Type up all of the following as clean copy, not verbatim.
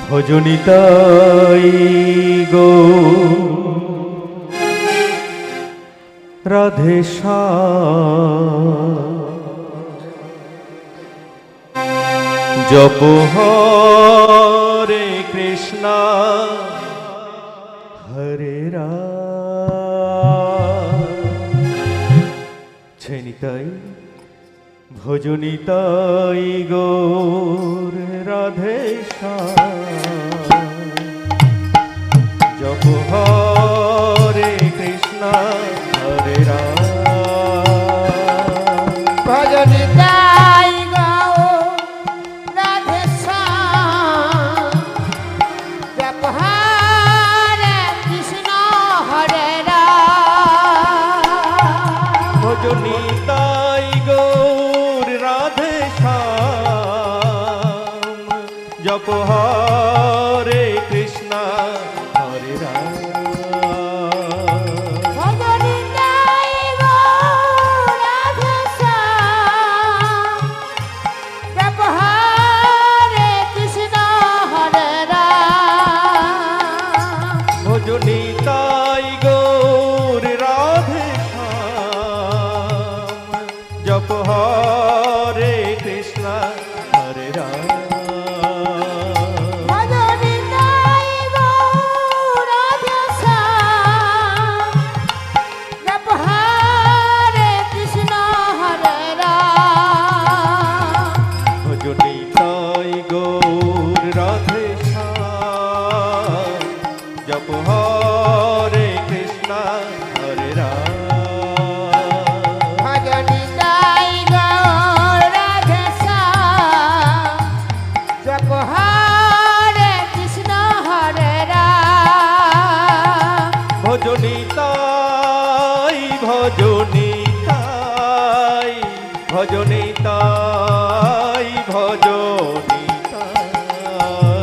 ভজনিতাই গো রাধে জপ হরে কৃষ্ণ হরে রাম ছেনিতাই ভজনিতাই গৌর রাধে জপ হরে কৃষ্ণ হরে রাম ভজনিতাই গৌর রাধে জপ হরে কৃষ্ণ হরে রাম ভজনিতাই গৌর রাধে জপ হরে কৃষ্ণ হরে রাম ভজনিতাই গৌর রাধে জপ হরে কৃষ্ণ হরে রাম ভজনিতাই গৌর রাধে জপ হরে কৃষ্ণ হরে রাম ভজনিতাই গৌর রাধে জপ হরে কৃষ্ণ হরে রাম ভজনিতাই গৌর রাধে জপ হরে কৃষ্ণ হরে রাম ভজনিতাই গৌর রাধে জপ হরে কৃষ্ণ হরে রাম ভজনিতাই ভজনিতাই ভজনিতাই ভজনিতাই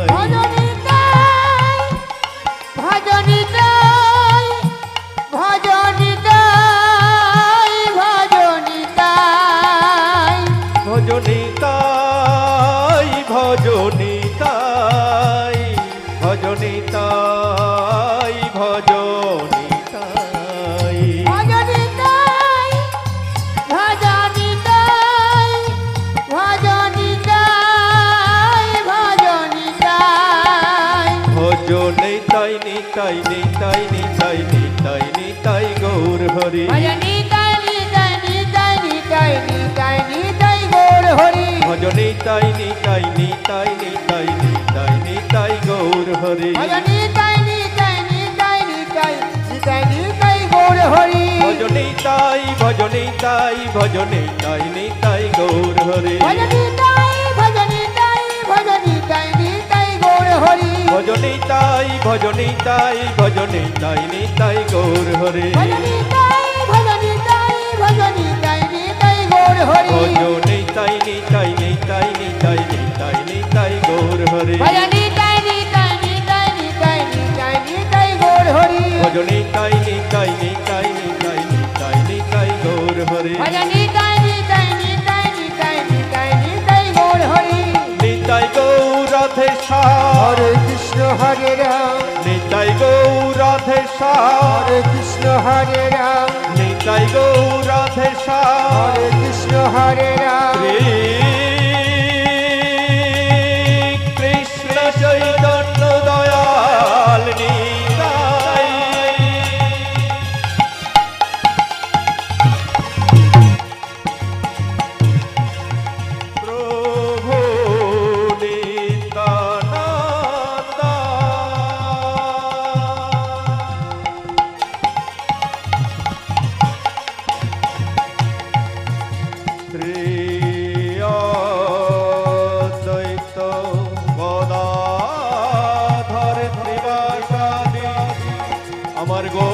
ভজনিতাই ভজনিতাই ভজনিতাই ভজনিতাই ভজনিতাই ভজনিতাই ভজনিতাই ভজনিতাই ভজনিতাই ভজনিতাই ভজনিতাই ভজনিতাই ভজনিতাই নিতাই নিতাই নিতাই নিতাই নিতাই গৌর হরি ভজনিতাই নিতাই নিতাই নিতাই নিতাই নিতাই গৌর হরি ভজনিতাই নিতাই নিতাই নিতাই নিতাই নিতাই গৌর হরি ভজনিতাই নিতাই নিতাই নিতাই নিতাই নিতাই গৌর হরি ভজনিতাই ভজনিতাই ভজনিতাই নিতাই গৌর হরি ভজনিতাই ভজনিতাই ভজনিতাই নিতাই গৌর হরি ভজনিতাই ভজনিতাই ভজনিতাই নিতাই গৌর হরি ভজনিতাই ভজনিতাই ভজনিতাই নিতাই গৌর হরি ভজনিতাই নিতাই নিতাই নিতাই নিতাই নিতাই গৌর হরি ভজনিতাই নিতাই নিতাই নিতাই নিতাই নিতাই গৌর হরি ভজনিতাই নিতাই নিতাই নিতাই নিতাই নিতাই গৌর হরি ভজনিতাই নিতাই নিতাই নিতাই নিতাই নিতাই গৌর হরি নিতাই গৌর রাধে হরে কৃষ্ণ হরে রাম নিতাই গৌর রাধে হরে কৃষ্ণ হরে রাম নিতাই গৌর রাধে হরে কৃষ্ণ হরে রাম কৃষ্ণ চৈতন্য দয়াল নিতাই প্রভু নিত্যানন্দ শ্রী অদ্বৈত গদাধর ত্রিবাসাদি আমার গো